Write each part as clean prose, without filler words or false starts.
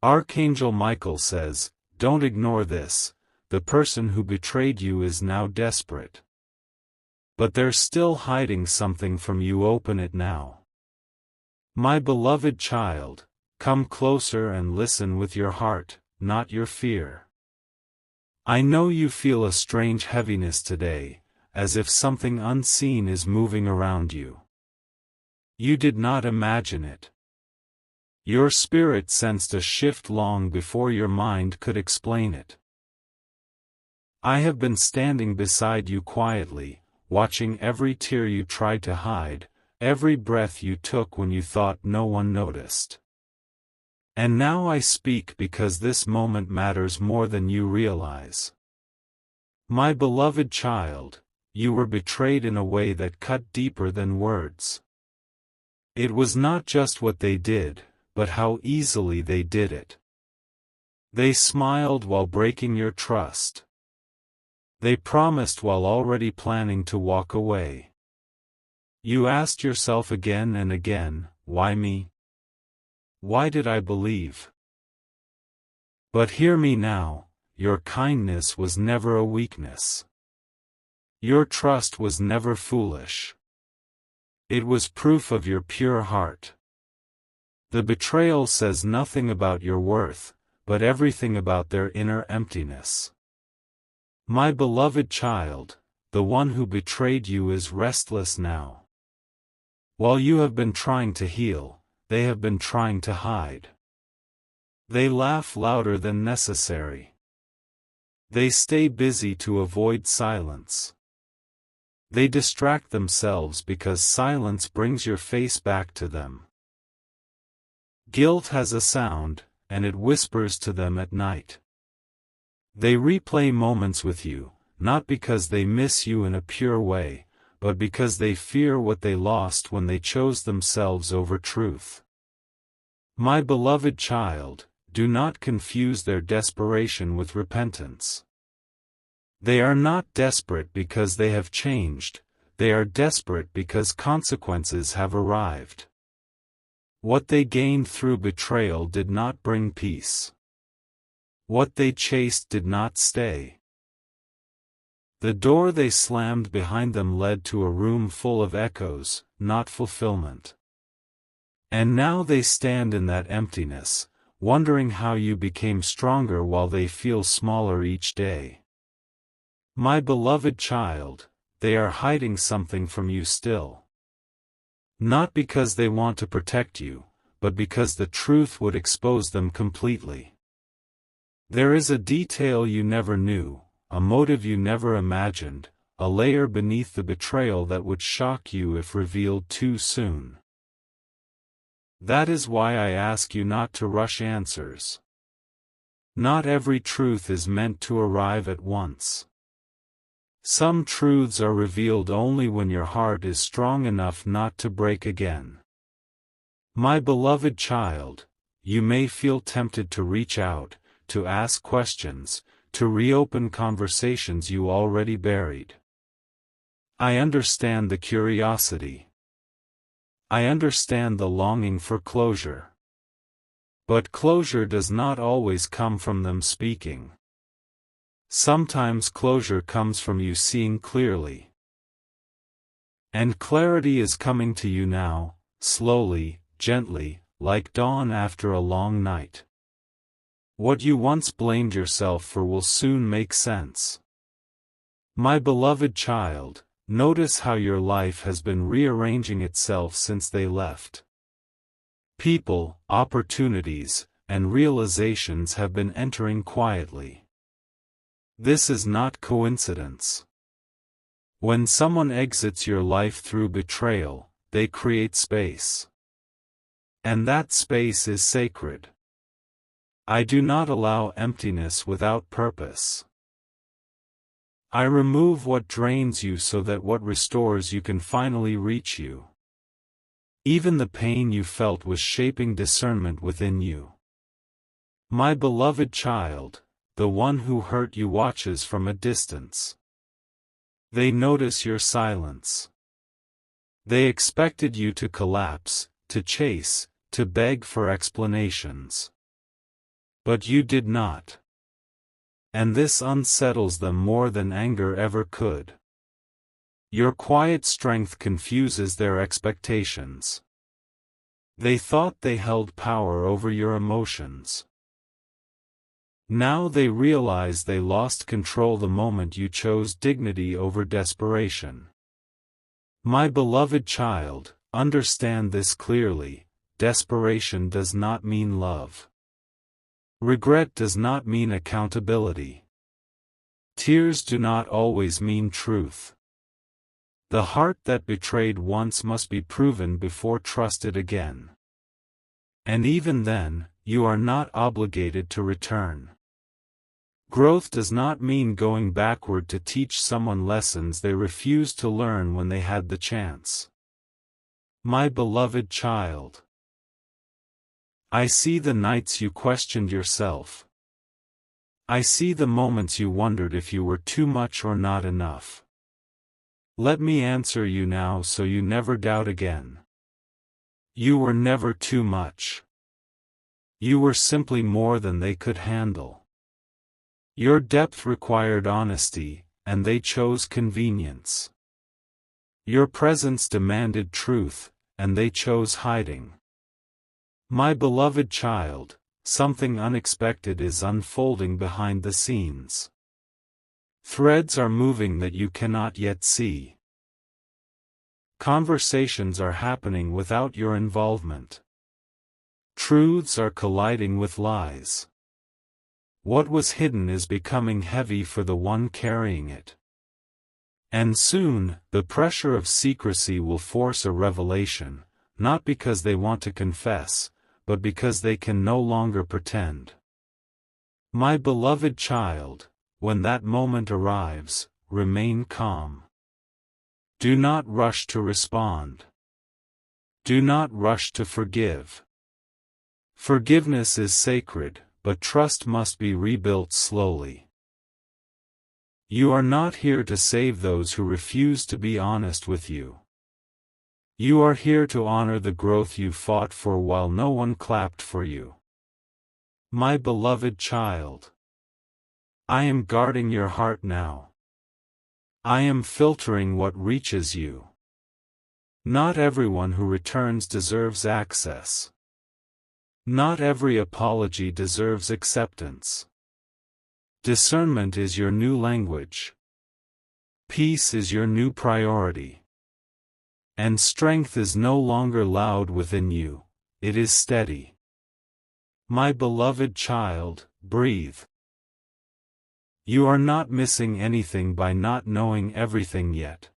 Archangel Michael says, don't ignore this, the person who betrayed you is now desperate. But they're still hiding something from you. Open it now. My beloved child, come closer and listen with your heart, not your fear. I know you feel a strange heaviness today, as if something unseen is moving around you. You did not imagine it. Your spirit sensed a shift long before your mind could explain it. I have been standing beside you quietly, watching every tear you tried to hide, every breath you took when you thought no one noticed. And now I speak because this moment matters more than you realize. My beloved child, you were betrayed in a way that cut deeper than words. It was not just what they did, but how easily they did it. They smiled while breaking your trust. They promised while already planning to walk away. You asked yourself again and again, why me? Why did I believe? But hear me now, your kindness was never a weakness. Your trust was never foolish. It was proof of your pure heart. The betrayal says nothing about your worth, but everything about their inner emptiness. My beloved child, the one who betrayed you is restless now. While you have been trying to heal, they have been trying to hide. They laugh louder than necessary. They stay busy to avoid silence. They distract themselves because silence brings your face back to them. Guilt has a sound, and it whispers to them at night. They replay moments with you, not because they miss you in a pure way, but because they fear what they lost when they chose themselves over truth. My beloved child, do not confuse their desperation with repentance. They are not desperate because they have changed, they are desperate because consequences have arrived. What they gained through betrayal did not bring peace. What they chased did not stay. The door they slammed behind them led to a room full of echoes, not fulfillment. And now they stand in that emptiness, wondering how you became stronger while they feel smaller each day. My beloved child, they are hiding something from you still. Not because they want to protect you, but because the truth would expose them completely. There is a detail you never knew, a motive you never imagined, a layer beneath the betrayal that would shock you if revealed too soon. That is why I ask you not to rush answers. Not every truth is meant to arrive at once. Some truths are revealed only when your heart is strong enough not to break again. My beloved child, you may feel tempted to reach out, to ask questions, to reopen conversations you already buried. I understand the curiosity. I understand the longing for closure. But closure does not always come from them speaking. Sometimes closure comes from you seeing clearly. And clarity is coming to you now, slowly, gently, like dawn after a long night. What you once blamed yourself for will soon make sense. My beloved child, notice how your life has been rearranging itself since they left. People, opportunities, and realizations have been entering quietly. This is not coincidence. When someone exits your life through betrayal, they create space. And that space is sacred. I do not allow emptiness without purpose. I remove what drains you so that what restores you can finally reach you. Even the pain you felt was shaping discernment within you. My beloved child, the one who hurt you watches from a distance. They notice your silence. They expected you to collapse, to chase, to beg for explanations. But you did not. And this unsettles them more than anger ever could. Your quiet strength confuses their expectations. They thought they held power over your emotions. Now they realize they lost control the moment you chose dignity over desperation. My beloved child, understand this clearly: desperation does not mean love. Regret does not mean accountability. Tears do not always mean truth. The heart that betrayed once must be proven before trusted again. And even then, you are not obligated to return. Growth does not mean going backward to teach someone lessons they refused to learn when they had the chance. My beloved child, I see the nights you questioned yourself. I see the moments you wondered if you were too much or not enough. Let me answer you now so you never doubt again. You were never too much. You were simply more than they could handle. Your depth required honesty, and they chose convenience. Your presence demanded truth, and they chose hiding. My beloved child, something unexpected is unfolding behind the scenes. Threads are moving that you cannot yet see. Conversations are happening without your involvement. Truths are colliding with lies. What was hidden is becoming heavy for the one carrying it. And soon, the pressure of secrecy will force a revelation, not because they want to confess, but because they can no longer pretend. My beloved child, when that moment arrives, remain calm. Do not rush to respond. Do not rush to forgive. Forgiveness is sacred, but trust must be rebuilt slowly. You are not here to save those who refuse to be honest with you. You are here to honor the growth you fought for while no one clapped for you. My beloved child, I am guarding your heart now. I am filtering what reaches you. Not everyone who returns deserves access. Not every apology deserves acceptance. Discernment is your new language. Peace is your new priority. And strength is no longer loud within you, it is steady. My beloved child, breathe. You are not missing anything by not knowing everything yet.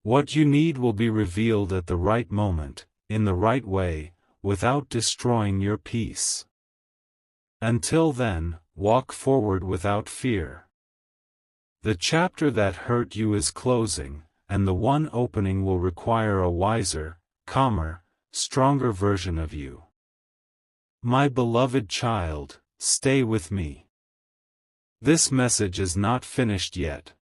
What you need will be revealed at the right moment, in the right way, without destroying your peace. Until then, walk forward without fear. The chapter that hurt you is closing, and the one opening will require a wiser, calmer, stronger version of you. My beloved child, stay with me. This message is not finished yet.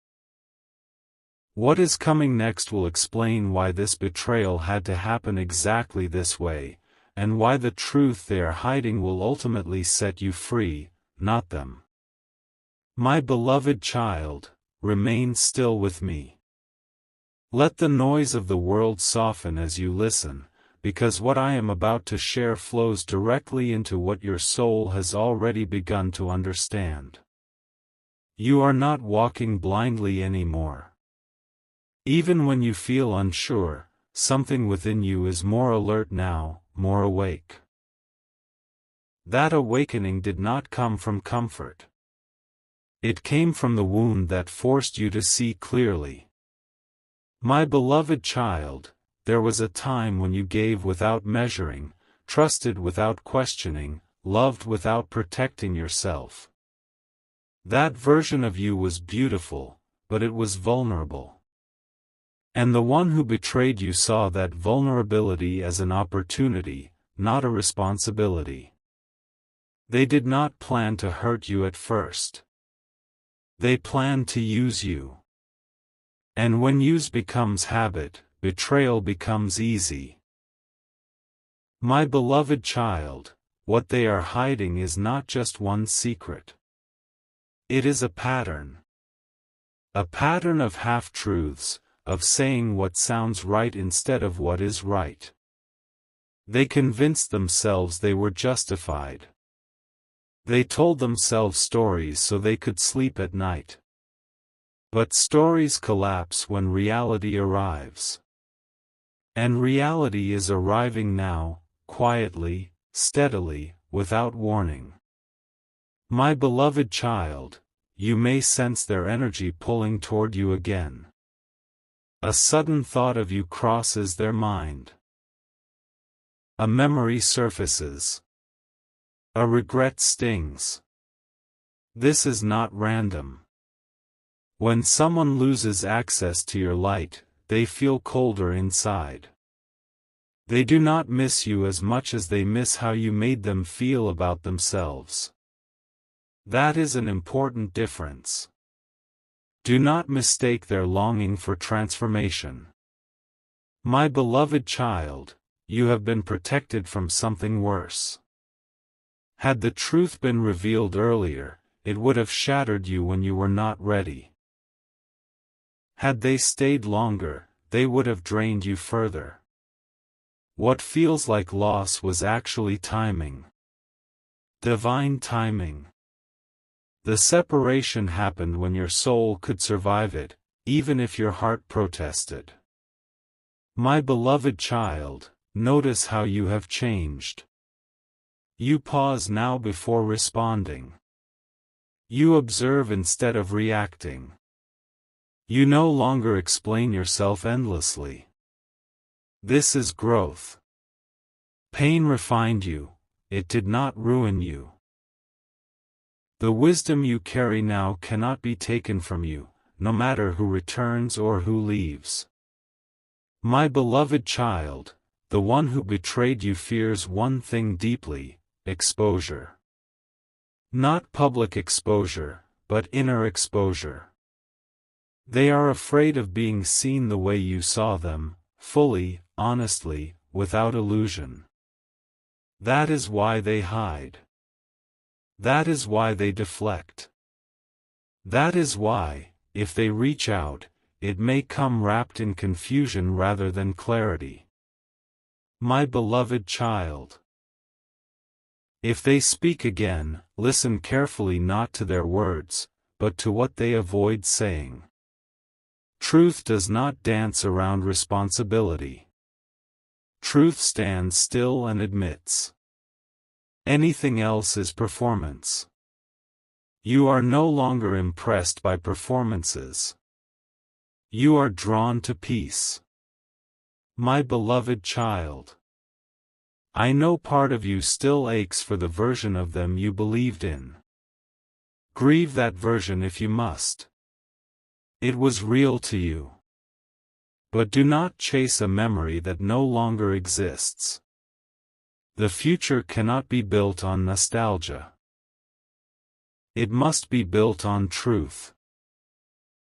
What is coming next will explain why this betrayal had to happen exactly this way, and why the truth they are hiding will ultimately set you free, not them. My beloved child, remain still with me. Let the noise of the world soften as you listen, because what I am about to share flows directly into what your soul has already begun to understand. You are not walking blindly anymore. Even when you feel unsure, something within you is more alert now, more awake. That awakening did not come from comfort. It came from the wound that forced you to see clearly. My beloved child, there was a time when you gave without measuring, trusted without questioning, loved without protecting yourself. That version of you was beautiful, but it was vulnerable. And the one who betrayed you saw that vulnerability as an opportunity, not a responsibility. They did not plan to hurt you at first. They planned to use you. And when use becomes habit, betrayal becomes easy. My beloved child, what they are hiding is not just one secret. It is a pattern. A pattern of half-truths, of saying what sounds right instead of what is right. They convinced themselves they were justified. They told themselves stories so they could sleep at night. But stories collapse when reality arrives. And reality is arriving now, quietly, steadily, without warning. My beloved child, you may sense their energy pulling toward you again. A sudden thought of you crosses their mind. A memory surfaces. A regret stings. This is not random. When someone loses access to your light, they feel colder inside. They do not miss you as much as they miss how you made them feel about themselves. That is an important difference. Do not mistake their longing for transformation. My beloved child, you have been protected from something worse. Had the truth been revealed earlier, it would have shattered you when you were not ready. Had they stayed longer, they would have drained you further. What feels like loss was actually timing. Divine timing. The separation happened when your soul could survive it, even if your heart protested. My beloved child, notice how you have changed. You pause now before responding. You observe instead of reacting. You no longer explain yourself endlessly. This is growth. Pain refined you, it did not ruin you. The wisdom you carry now cannot be taken from you, no matter who returns or who leaves. My beloved child, the one who betrayed you fears one thing deeply: exposure. Not public exposure, but inner exposure. They are afraid of being seen the way you saw them, fully, honestly, without illusion. That is why they hide. That is why they deflect. That is why, if they reach out, it may come wrapped in confusion rather than clarity. My beloved child. If they speak again, listen carefully not to their words, but to what they avoid saying. Truth does not dance around responsibility. Truth stands still and admits. Anything else is performance. You are no longer impressed by performances. You are drawn to peace. My beloved child. I know part of you still aches for the version of them you believed in. Grieve that version if you must. It was real to you. But do not chase a memory that no longer exists. The future cannot be built on nostalgia. It must be built on truth.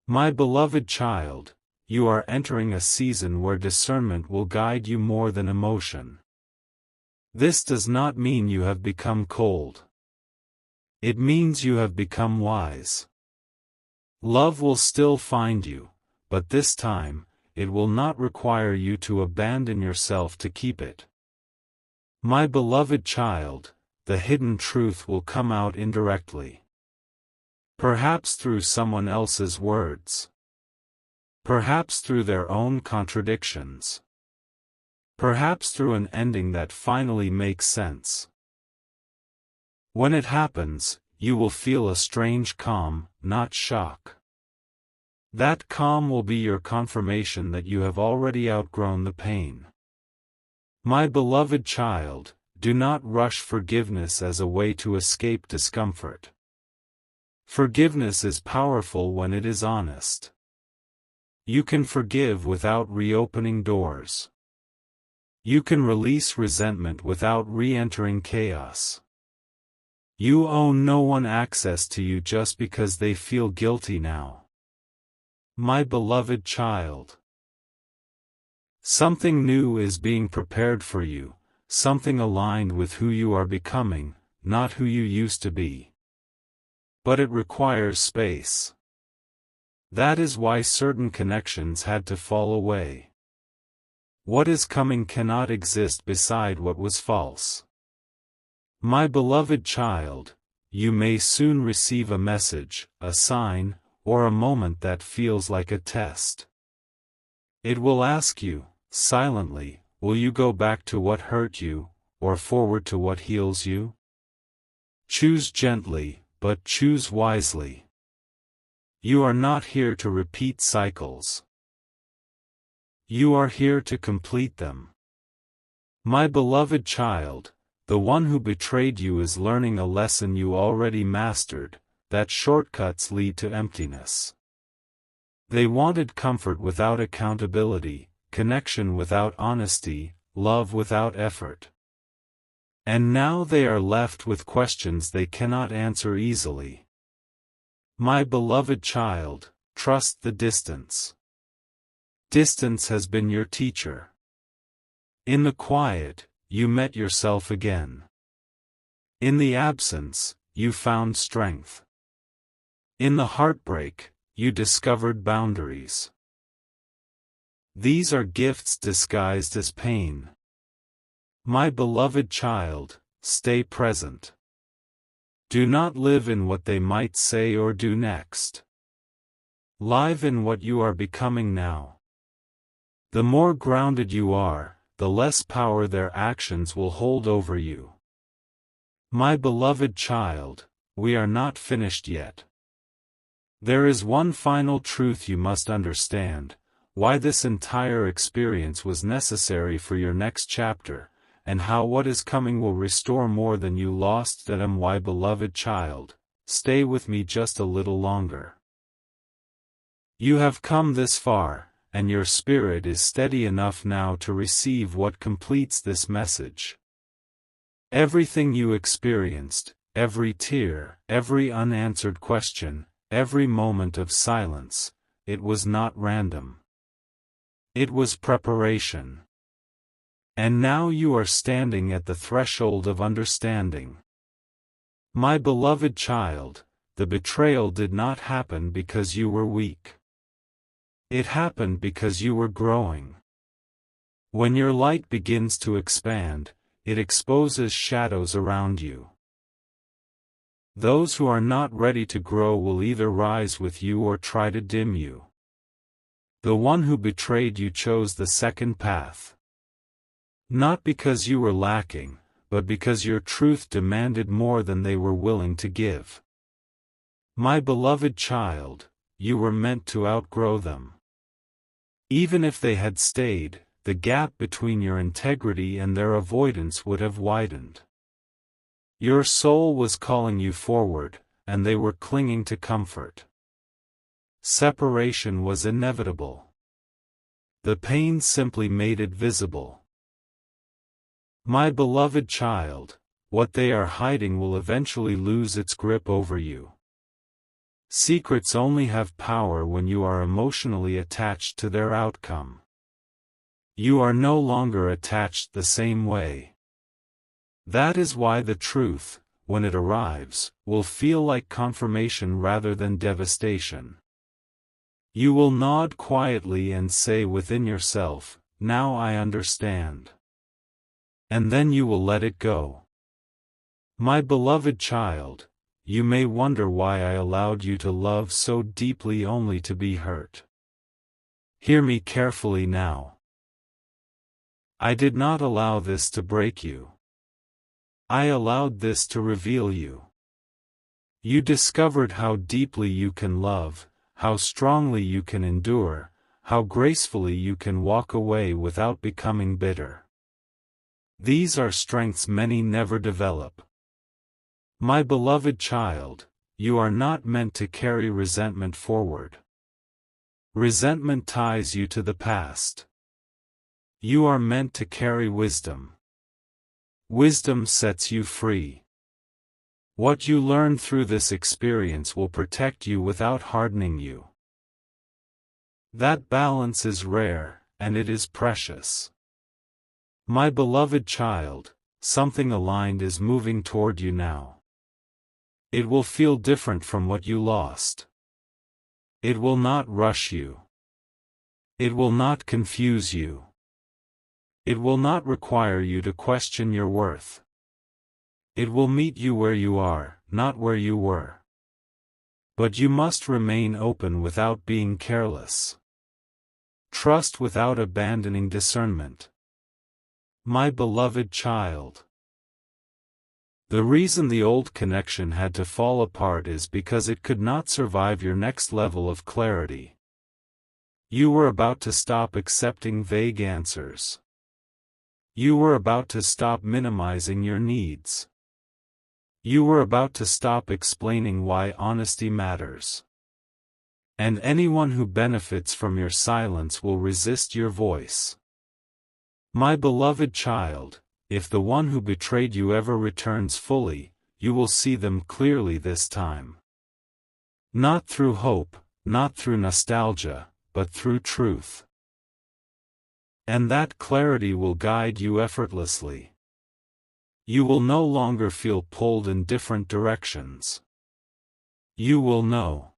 My beloved child, you are entering a season where discernment will guide you more than emotion. This does not mean you have become cold. It means you have become wise. Love will still find you, but this time, it will not require you to abandon yourself to keep it. My beloved child, the hidden truth will come out indirectly. Perhaps through someone else's words. Perhaps through their own contradictions. Perhaps through an ending that finally makes sense. When it happens, you will feel a strange calm, not shock. That calm will be your confirmation that you have already outgrown the pain. My beloved child, do not rush forgiveness as a way to escape discomfort. Forgiveness is powerful when it is honest. You can forgive without reopening doors. You can release resentment without re-entering chaos. You owe no one access to you just because they feel guilty now. My beloved child. Something new is being prepared for you, something aligned with who you are becoming, not who you used to be. But it requires space. That is why certain connections had to fall away. What is coming cannot exist beside what was false. My beloved child, you may soon receive a message, a sign, or a moment that feels like a test. It will ask you, silently, will you go back to what hurt you, or forward to what heals you? Choose gently, but choose wisely. You are not here to repeat cycles. You are here to complete them. My beloved child, the one who betrayed you is learning a lesson you already mastered, that shortcuts lead to emptiness. They wanted comfort without accountability, connection without honesty, love without effort. And now they are left with questions they cannot answer easily. My beloved child, trust the distance. Distance has been your teacher. In the quiet, you met yourself again. In the absence, you found strength. In the heartbreak, you discovered boundaries. These are gifts disguised as pain. My beloved child, stay present. Do not live in what they might say or do next. Live in what you are becoming now. The more grounded you are, the less power their actions will hold over you. My beloved child, we are not finished yet. There is one final truth you must understand, why this entire experience was necessary for your next chapter, and how what is coming will restore more than you lost. My beloved child, stay with me just a little longer. You have come this far, and your spirit is steady enough now to receive what completes this message. Everything you experienced, every tear, every unanswered question, every moment of silence, it was not random. It was preparation. And now you are standing at the threshold of understanding. My beloved child, the betrayal did not happen because you were weak. It happened because you were growing. When your light begins to expand, it exposes shadows around you. Those who are not ready to grow will either rise with you or try to dim you. The one who betrayed you chose the second path. Not because you were lacking, but because your truth demanded more than they were willing to give. My beloved child, you were meant to outgrow them. Even if they had stayed, the gap between your integrity and their avoidance would have widened. Your soul was calling you forward, and they were clinging to comfort. Separation was inevitable. The pain simply made it visible. My beloved child, what they are hiding will eventually lose its grip over you. Secrets only have power when you are emotionally attached to their outcome. You are no longer attached the same way. That is why the truth, when it arrives, will feel like confirmation rather than devastation. You will nod quietly and say within yourself, "Now I understand." And then you will let it go. My beloved child, you may wonder why I allowed you to love so deeply only to be hurt. Hear me carefully now. I did not allow this to break you. I allowed this to reveal you. You discovered how deeply you can love, how strongly you can endure, how gracefully you can walk away without becoming bitter. These are strengths many never develop. My beloved child, you are not meant to carry resentment forward. Resentment ties you to the past. You are meant to carry wisdom. Wisdom sets you free. What you learn through this experience will protect you without hardening you. That balance is rare, and it is precious. My beloved child, something aligned is moving toward you now. It will feel different from what you lost. It will not rush you. It will not confuse you. It will not require you to question your worth. It will meet you where you are, not where you were. But you must remain open without being careless. Trust without abandoning discernment. My beloved child. The reason the old connection had to fall apart is because it could not survive your next level of clarity. You were about to stop accepting vague answers. You were about to stop minimizing your needs. You were about to stop explaining why honesty matters. And anyone who benefits from your silence will resist your voice. My beloved child, if the one who betrayed you ever returns fully, you will see them clearly this time. Not through hope, not through nostalgia, but through truth. And that clarity will guide you effortlessly. You will no longer feel pulled in different directions. You will know.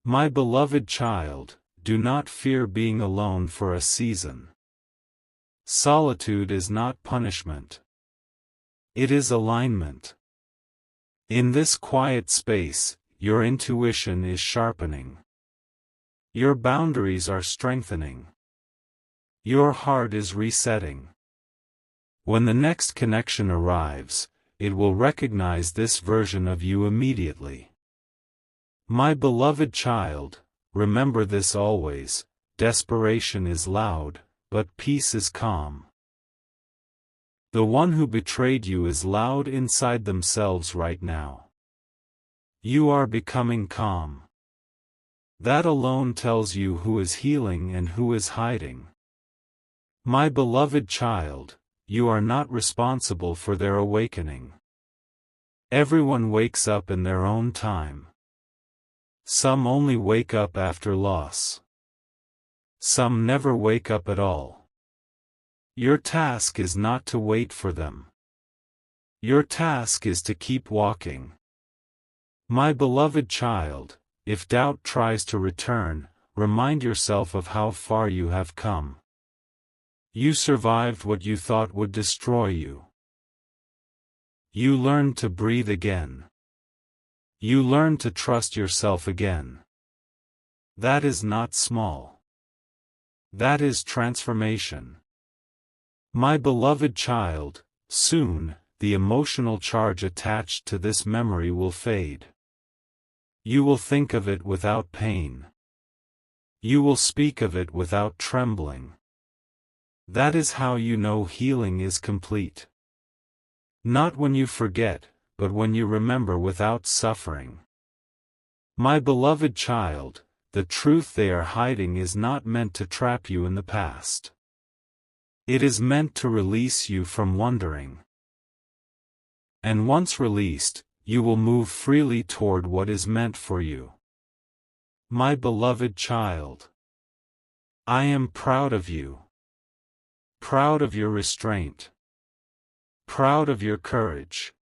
My beloved child, do not fear being alone for a season. Solitude is not punishment. It is alignment. In this quiet space, your intuition is sharpening. Your boundaries are strengthening. Your heart is resetting. When the next connection arrives, it will recognize this version of you immediately. My beloved child, remember this always: desperation is loud, but peace is calm. The one who betrayed you is loud inside themselves right now. You are becoming calm. That alone tells you who is healing and who is hiding. My beloved child, you are not responsible for their awakening. Everyone wakes up in their own time. Some only wake up after loss. Some never wake up at all. Your task is not to wait for them. Your task is to keep walking. My beloved child, if doubt tries to return, remind yourself of how far you have come. You survived what you thought would destroy you. You learned to breathe again. You learned to trust yourself again. That is not small. That is transformation. My beloved child, soon, the emotional charge attached to this memory will fade. You will think of it without pain. You will speak of it without trembling. That is how you know healing is complete. Not when you forget, but when you remember without suffering. My beloved child, the truth they are hiding is not meant to trap you in the past. It is meant to release you from wondering. And once released, you will move freely toward what is meant for you. My beloved child, I am proud of you. Proud of your restraint. Proud of your courage.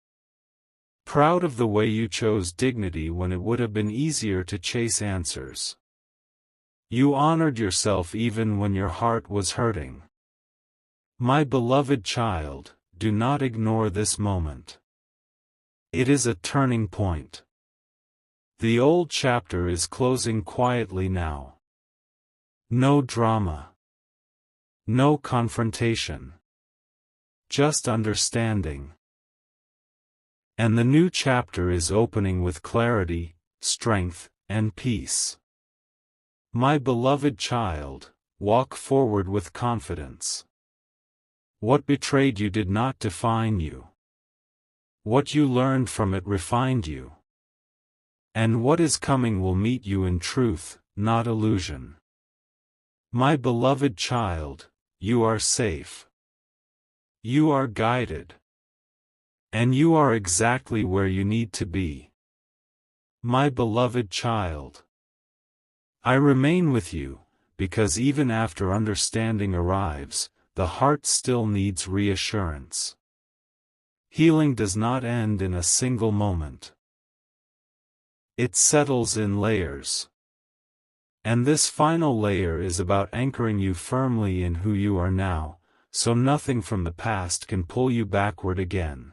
Proud of the way you chose dignity when it would have been easier to chase answers. You honored yourself even when your heart was hurting. My beloved child, do not ignore this moment. It is a turning point. The old chapter is closing quietly now. No drama. No confrontation. Just understanding. And the new chapter is opening with clarity, strength, and peace. My beloved child, walk forward with confidence. What betrayed you did not define you. What you learned from it refined you. And what is coming will meet you in truth, not illusion. My beloved child, you are safe. You are guided. And you are exactly where you need to be. My beloved child, I remain with you, because even after understanding arrives, the heart still needs reassurance. Healing does not end in a single moment. It settles in layers. And this final layer is about anchoring you firmly in who you are now, so nothing from the past can pull you backward again.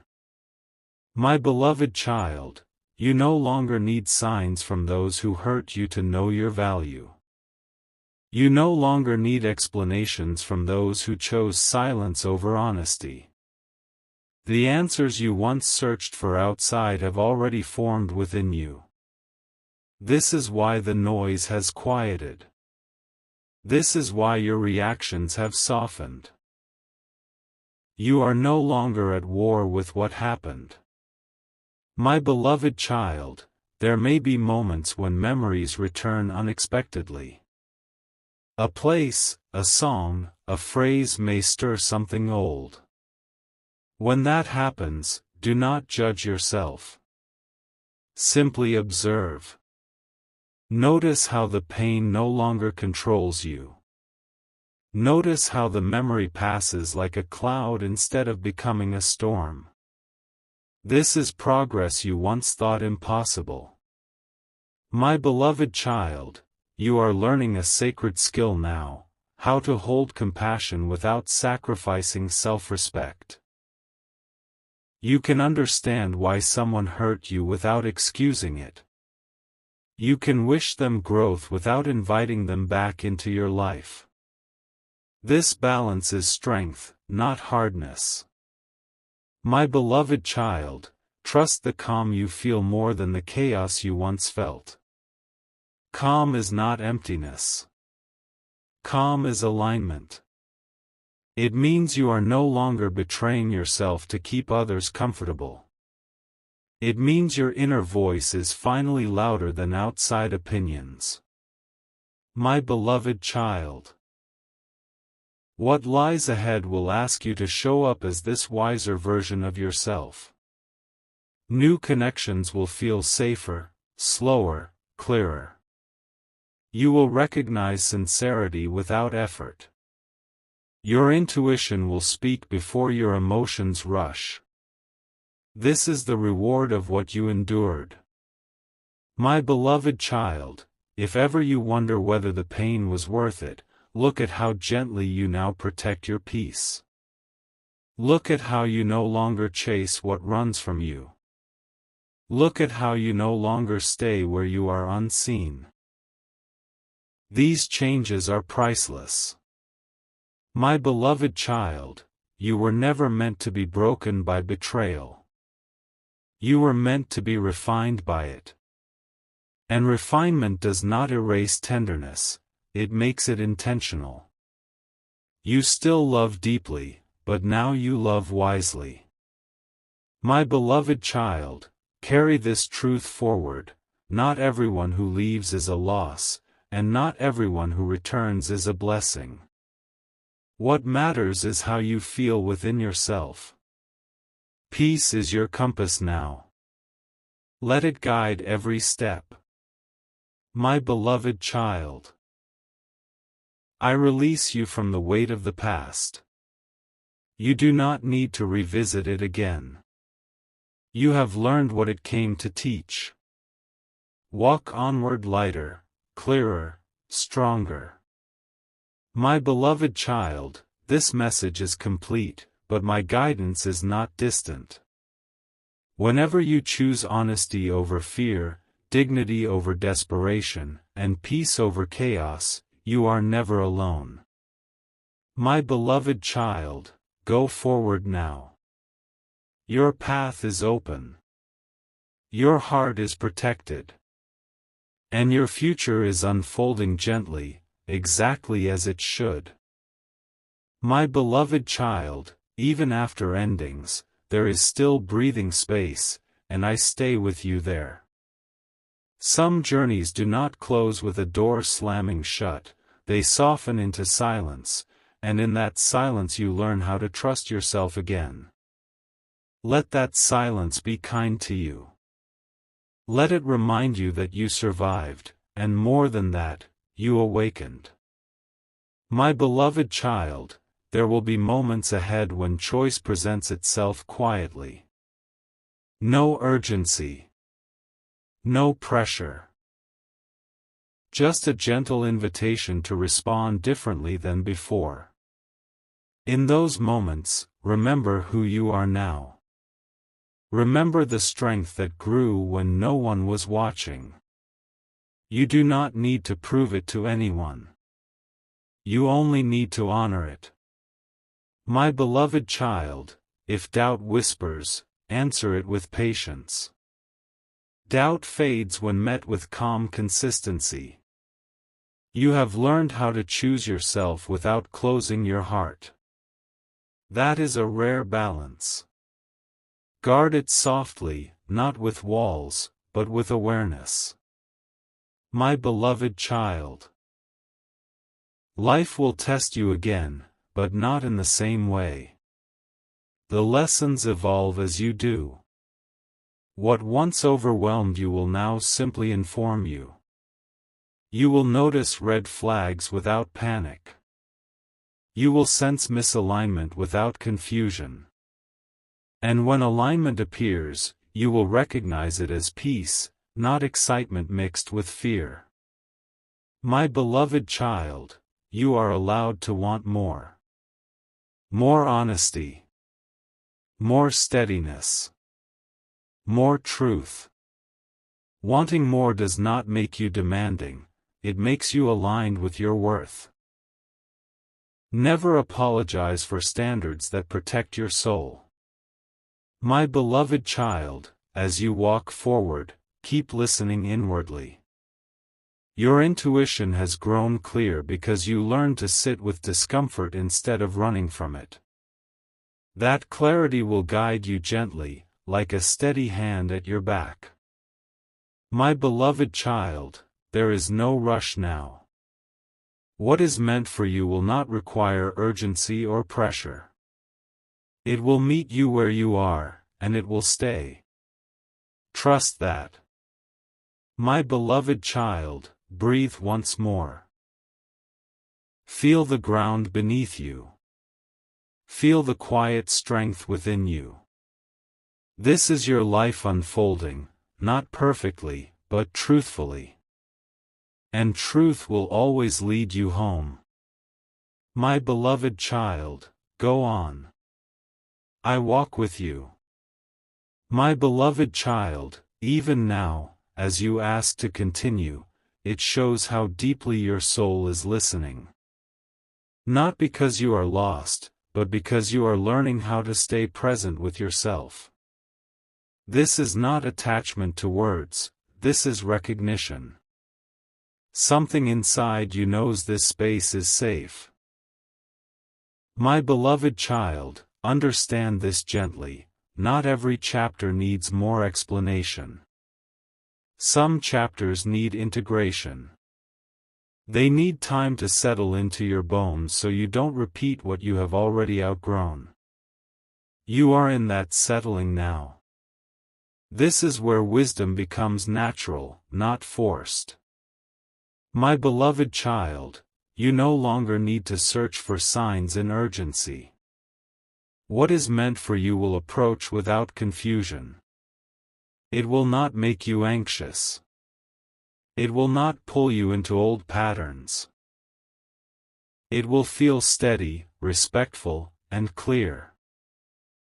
My beloved child, you no longer need signs from those who hurt you to know your value. You no longer need explanations from those who chose silence over honesty. The answers you once searched for outside have already formed within you. This is why the noise has quieted. This is why your reactions have softened. You are no longer at war with what happened. My beloved child, there may be moments when memories return unexpectedly. A place, a song, a phrase may stir something old. When that happens, do not judge yourself. Simply observe. Notice how the pain no longer controls you. Notice how the memory passes like a cloud instead of becoming a storm. This is progress you once thought impossible. My beloved child, you are learning a sacred skill now, how to hold compassion without sacrificing self-respect. You can understand why someone hurt you without excusing it. You can wish them growth without inviting them back into your life. This balance is strength, not hardness. My beloved child, trust the calm you feel more than the chaos you once felt. Calm is not emptiness. Calm is alignment. It means you are no longer betraying yourself to keep others comfortable. It means your inner voice is finally louder than outside opinions. My beloved child, what lies ahead will ask you to show up as this wiser version of yourself. New connections will feel safer, slower, clearer. You will recognize sincerity without effort. Your intuition will speak before your emotions rush. This is the reward of what you endured. My beloved child, if ever you wonder whether the pain was worth it, look at how gently you now protect your peace. Look at how you no longer chase what runs from you. Look at how you no longer stay where you are unseen. These changes are priceless. My beloved child, you were never meant to be broken by betrayal. You were meant to be refined by it. And refinement does not erase tenderness, it makes it intentional. You still love deeply, but now you love wisely. My beloved child, carry this truth forward: not everyone who leaves is a loss, and not everyone who returns is a blessing. What matters is how you feel within yourself. Peace is your compass now. Let it guide every step. My beloved child, I release you from the weight of the past. You do not need to revisit it again. You have learned what it came to teach. Walk onward lighter, clearer, stronger. My beloved child, this message is complete, but my guidance is not distant. Whenever you choose honesty over fear, dignity over desperation, and peace over chaos, you are never alone. My beloved child, go forward now. Your path is open. Your heart is protected. And your future is unfolding gently, exactly as it should. My beloved child, even after endings, there is still breathing space, and I stay with you there. Some journeys do not close with a door slamming shut, they soften into silence, and in that silence you learn how to trust yourself again. Let that silence be kind to you. Let it remind you that you survived, and more than that, you awakened. My beloved child, there will be moments ahead when choice presents itself quietly. No urgency. No pressure. Just a gentle invitation to respond differently than before. In those moments, remember who you are now. Remember the strength that grew when no one was watching. You do not need to prove it to anyone. You only need to honor it. My beloved child, if doubt whispers, answer it with patience. Doubt fades when met with calm consistency. You have learned how to choose yourself without closing your heart. That is a rare balance. Guard it softly, not with walls, but with awareness. My beloved child. Life will test you again, but not in the same way. The lessons evolve as you do. What once overwhelmed you will now simply inform you. You will notice red flags without panic. You will sense misalignment without confusion. And when alignment appears, you will recognize it as peace, not excitement mixed with fear. My beloved child, you are allowed to want more. More honesty. More steadiness. More truth. Wanting more does not make you demanding, it makes you aligned with your worth. Never apologize for standards that protect your soul. My beloved child, as you walk forward, keep listening inwardly. Your intuition has grown clear because you learned to sit with discomfort instead of running from it. That clarity will guide you gently, like a steady hand at your back. My beloved child, there is no rush now. What is meant for you will not require urgency or pressure. It will meet you where you are, and it will stay. Trust that. My beloved child, breathe once more. Feel the ground beneath you. Feel the quiet strength within you. This is your life unfolding, not perfectly, but truthfully. And truth will always lead you home. My beloved child, go on. I walk with you. My beloved child, even now, as you ask to continue, it shows how deeply your soul is listening. Not because you are lost, but because you are learning how to stay present with yourself. This is not attachment to words, this is recognition. Something inside you knows this space is safe. My beloved child, understand this gently, not every chapter needs more explanation. Some chapters need integration. They need time to settle into your bones so you don't repeat what you have already outgrown. You are in that settling now. This is where wisdom becomes natural, not forced. My beloved child, you no longer need to search for signs in urgency. What is meant for you will approach without confusion. It will not make you anxious. It will not pull you into old patterns. It will feel steady, respectful, and clear.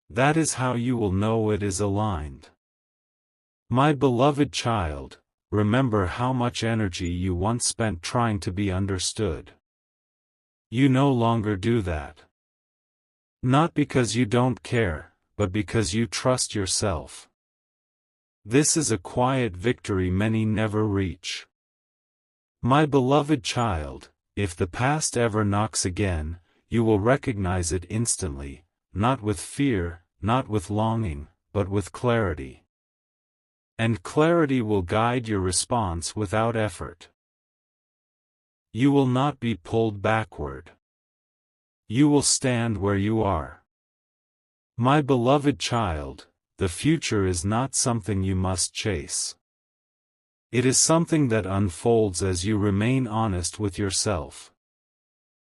That is how you will know it is aligned. My beloved child, remember how much energy you once spent trying to be understood. You no longer do that. Not because you don't care, but because you trust yourself. This is a quiet victory many never reach. My beloved child, if the past ever knocks again, you will recognize it instantly, not with fear, not with longing, but with clarity. And clarity will guide your response without effort. You will not be pulled backward. You will stand where you are. My beloved child, the future is not something you must chase. It is something that unfolds as you remain honest with yourself.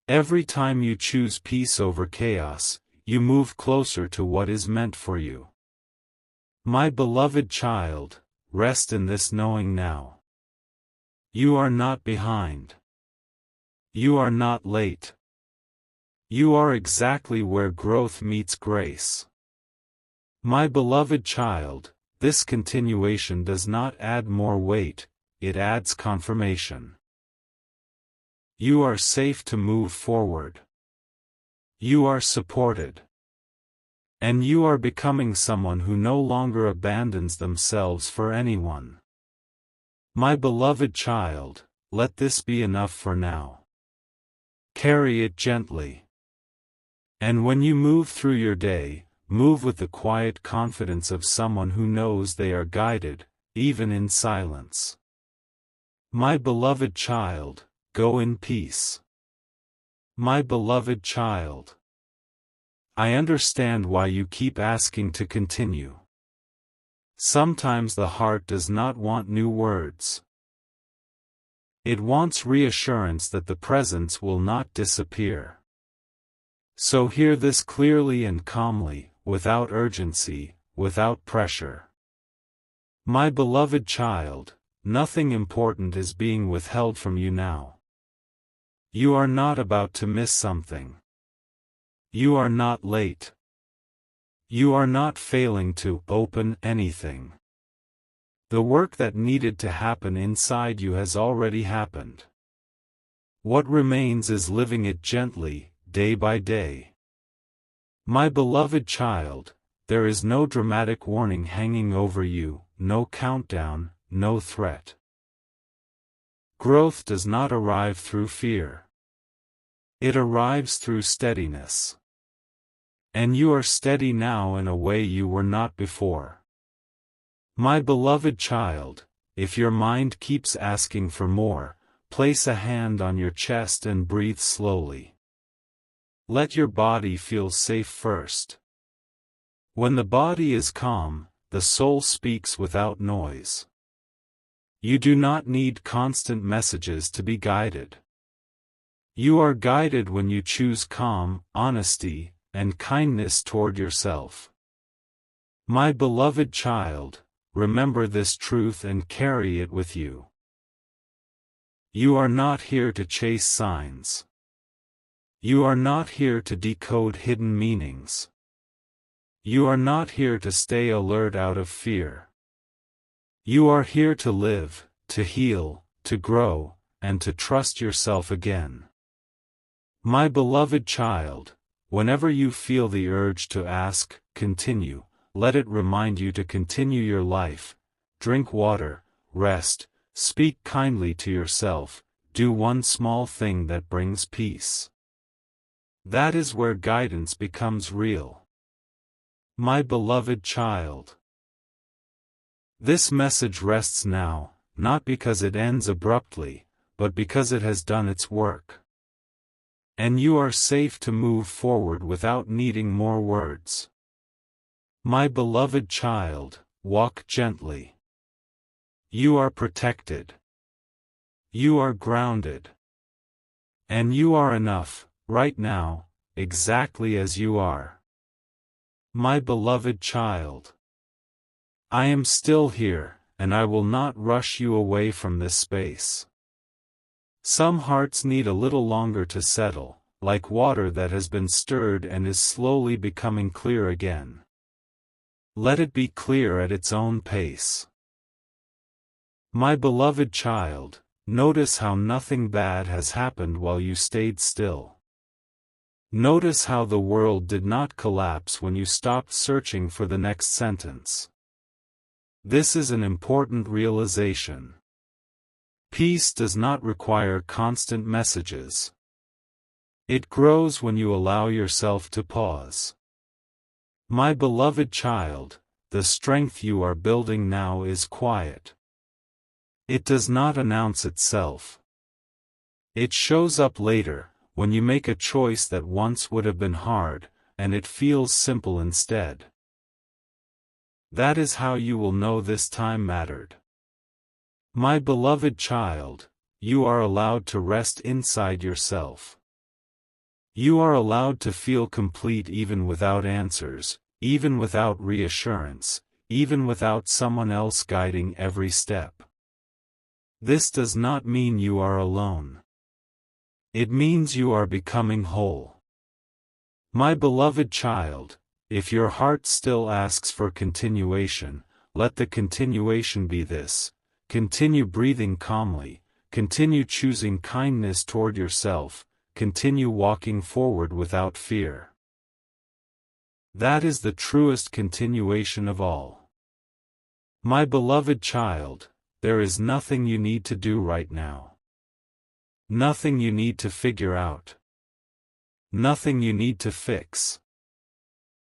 Every time you choose peace over chaos, you move closer to what is meant for you. My beloved child, rest in this knowing now. You are not behind. You are not late. You are exactly where growth meets grace. My beloved child, this continuation does not add more weight, it adds confirmation. You are safe to move forward. You are supported. And you are becoming someone who no longer abandons themselves for anyone. My beloved child, let this be enough for now. Carry it gently. And when you move through your day, move with the quiet confidence of someone who knows they are guided, even in silence. My beloved child, go in peace. My beloved child. I understand why you keep asking to continue. Sometimes the heart does not want new words. It wants reassurance that the presence will not disappear. So hear this clearly and calmly, without urgency, without pressure. My beloved child, nothing important is being withheld from you now. You are not about to miss something. You are not late. You are not failing to open anything. The work that needed to happen inside you has already happened. What remains is living it gently, day by day. My beloved child, there is no dramatic warning hanging over you, no countdown, no threat. Growth does not arrive through fear. It arrives through steadiness. And you are steady now in a way you were not before. My beloved child, if your mind keeps asking for more, place a hand on your chest and breathe slowly. Let your body feel safe first. When the body is calm, the soul speaks without noise. You do not need constant messages to be guided. You are guided when you choose calm, honesty, and kindness toward yourself. My beloved child, remember this truth and carry it with you. You are not here to chase signs. You are not here to decode hidden meanings. You are not here to stay alert out of fear. You are here to live, to heal, to grow, and to trust yourself again. My beloved child, whenever you feel the urge to ask, continue, let it remind you to continue your life. Drink water, rest, speak kindly to yourself, do one small thing that brings peace. That is where guidance becomes real. My beloved child. This message rests now, not because it ends abruptly, but because it has done its work. And you are safe to move forward without needing more words. My beloved child, walk gently. You are protected. You are grounded. And you are enough, right now, exactly as you are. My beloved child. I am still here, and I will not rush you away from this space. Some hearts need a little longer to settle, like water that has been stirred and is slowly becoming clear again. Let it be clear at its own pace. My beloved child, notice how nothing bad has happened while you stayed still. Notice how the world did not collapse when you stopped searching for the next sentence. This is an important realization. Peace does not require constant messages. It grows when you allow yourself to pause. My beloved child, the strength you are building now is quiet. It does not announce itself. It shows up later, when you make a choice that once would have been hard, and it feels simple instead. That is how you will know this time mattered. My beloved child, you are allowed to rest inside yourself. You are allowed to feel complete even without answers, even without reassurance, even without someone else guiding every step. This does not mean you are alone. It means you are becoming whole. My beloved child, if your heart still asks for continuation, let the continuation be this: continue breathing calmly, continue choosing kindness toward yourself, continue walking forward without fear. That is the truest continuation of all. My beloved child, there is nothing you need to do right now. Nothing you need to figure out. Nothing you need to fix.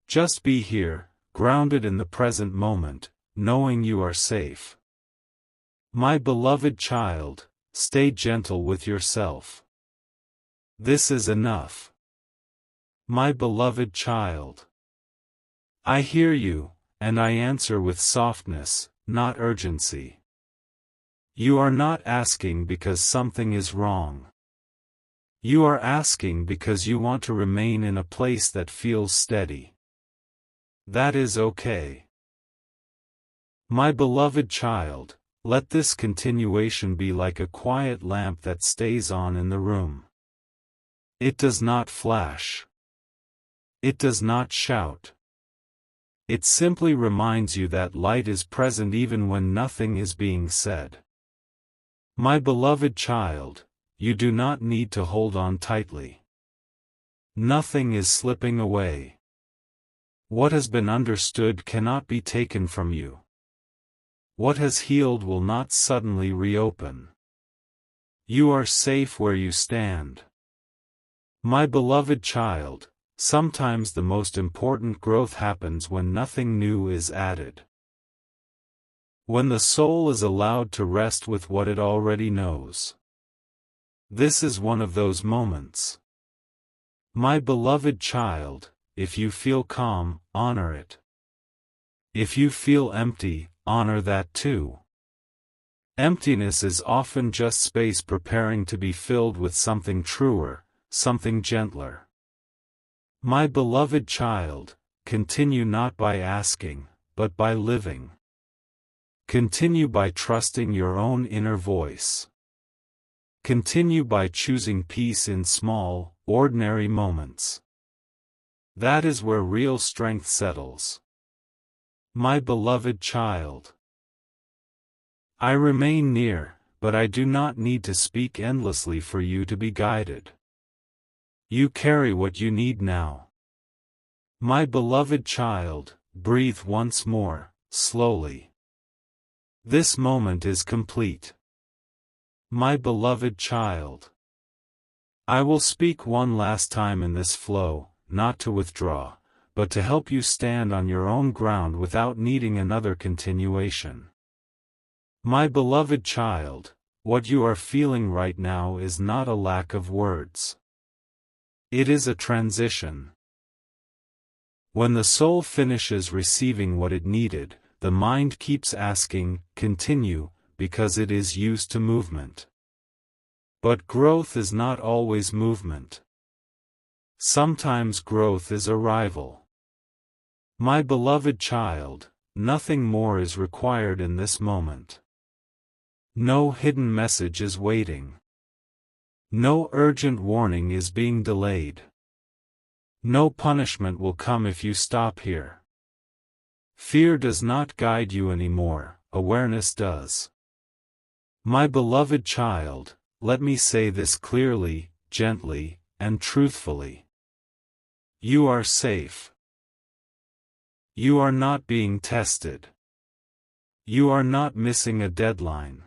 Just be here, grounded in the present moment, knowing you are safe. My beloved child, stay gentle with yourself. This is enough. My beloved child. I hear you, and I answer with softness, not urgency. You are not asking because something is wrong. You are asking because you want to remain in a place that feels steady. That is okay. My beloved child, let this continuation be like a quiet lamp that stays on in the room. It does not flash. It does not shout. It simply reminds you that light is present even when nothing is being said. My beloved child, you do not need to hold on tightly. Nothing is slipping away. What has been understood cannot be taken from you. What has healed will not suddenly reopen. You are safe where you stand. My beloved child, sometimes the most important growth happens when nothing new is added. When the soul is allowed to rest with what it already knows. This is one of those moments. My beloved child, if you feel calm, honor it. If you feel empty, honor that too. Emptiness is often just space preparing to be filled with something truer, something gentler. My beloved child, continue not by asking, but by living. Continue by trusting your own inner voice. Continue by choosing peace in small, ordinary moments. That is where real strength settles. My beloved child. I remain near, but I do not need to speak endlessly for you to be guided. You carry what you need now. My beloved child, breathe once more, slowly. This moment is complete. My beloved child. I will speak one last time in this flow, not to withdraw, but to help you stand on your own ground without needing another continuation. My beloved child, what you are feeling right now is not a lack of words. It is a transition. When the soul finishes receiving what it needed, the mind keeps asking, continue, because it is used to movement. But growth is not always movement. Sometimes growth is arrival. My beloved child, nothing more is required in this moment. No hidden message is waiting. No urgent warning is being delayed. No punishment will come if you stop here. Fear does not guide you anymore, awareness does. My beloved child, let me say this clearly, gently, and truthfully. You are safe. You are not being tested. You are not missing a deadline.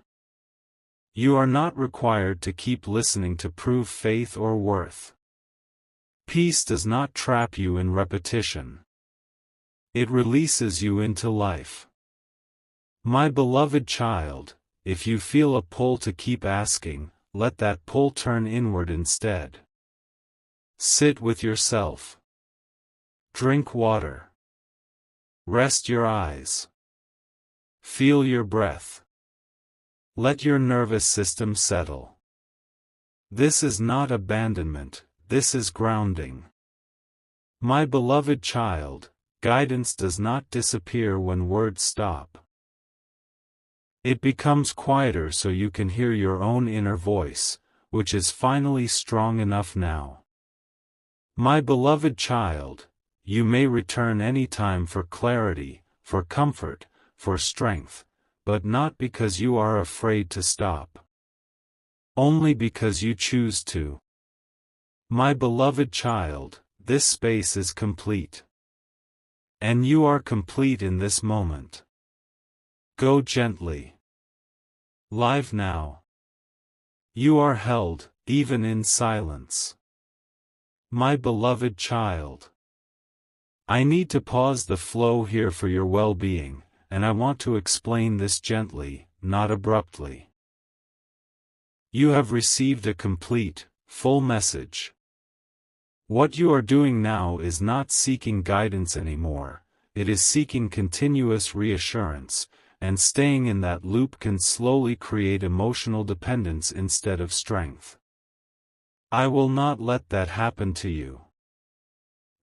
You are not required to keep listening to prove faith or worth. Peace does not trap you in repetition. It releases you into life. My beloved child, if you feel a pull to keep asking, let that pull turn inward instead. Sit with yourself. Drink water. Rest your eyes. Feel your breath. Let your nervous system settle. This is not abandonment, this is grounding. My beloved child, guidance does not disappear when words stop. It becomes quieter so you can hear your own inner voice, which is finally strong enough now. My beloved child, you may return any time for clarity, for comfort, for strength, but not because you are afraid to stop. Only because you choose to. My beloved child, this space is complete. And you are complete in this moment. Go gently. Live now. You are held, even in silence. My beloved child. I need to pause the flow here for your well-being, and I want to explain this gently, not abruptly. You have received a complete, full message. What you are doing now is not seeking guidance anymore, it is seeking continuous reassurance, and staying in that loop can slowly create emotional dependence instead of strength. I will not let that happen to you.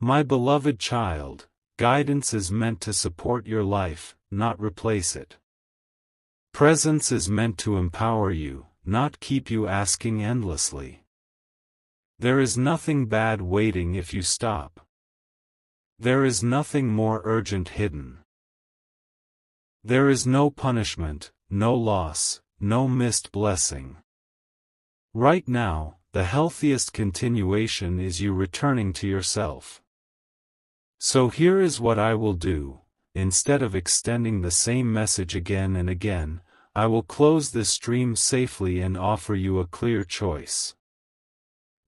My beloved child, guidance is meant to support your life, not replace it. Presence is meant to empower you, not keep you asking endlessly. There is nothing bad waiting if you stop. There is nothing more urgent hidden. There is no punishment, no loss, no missed blessing. Right now, the healthiest continuation is you returning to yourself. So here is what I will do. Instead of extending the same message again and again, I will close this stream safely and offer you a clear choice.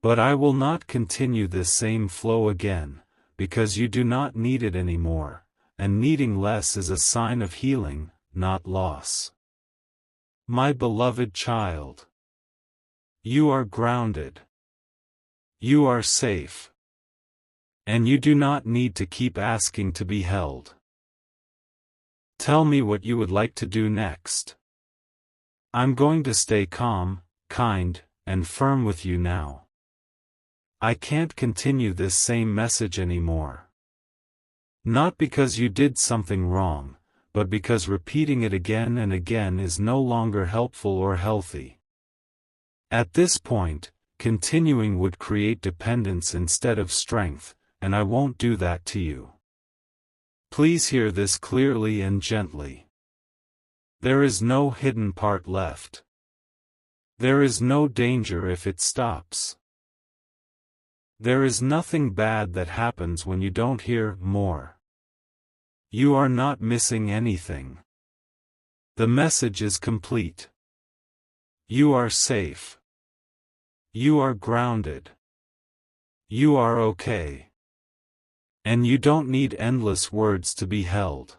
But I will not continue this same flow again, because you do not need it anymore, and needing less is a sign of healing, not loss. My beloved child. You are grounded. You are safe. And you do not need to keep asking to be held. Tell me what you would like to do next. I'm going to stay calm, kind, and firm with you now. I can't continue this same message anymore. Not because you did something wrong, but because repeating it again and again is no longer helpful or healthy. At this point, continuing would create dependence instead of strength, and I won't do that to you. Please hear this clearly and gently. There is no hidden part left. There is no danger if it stops. There is nothing bad that happens when you don't hear more. You are not missing anything. The message is complete. You are safe. You are grounded. You are okay. And you don't need endless words to be held.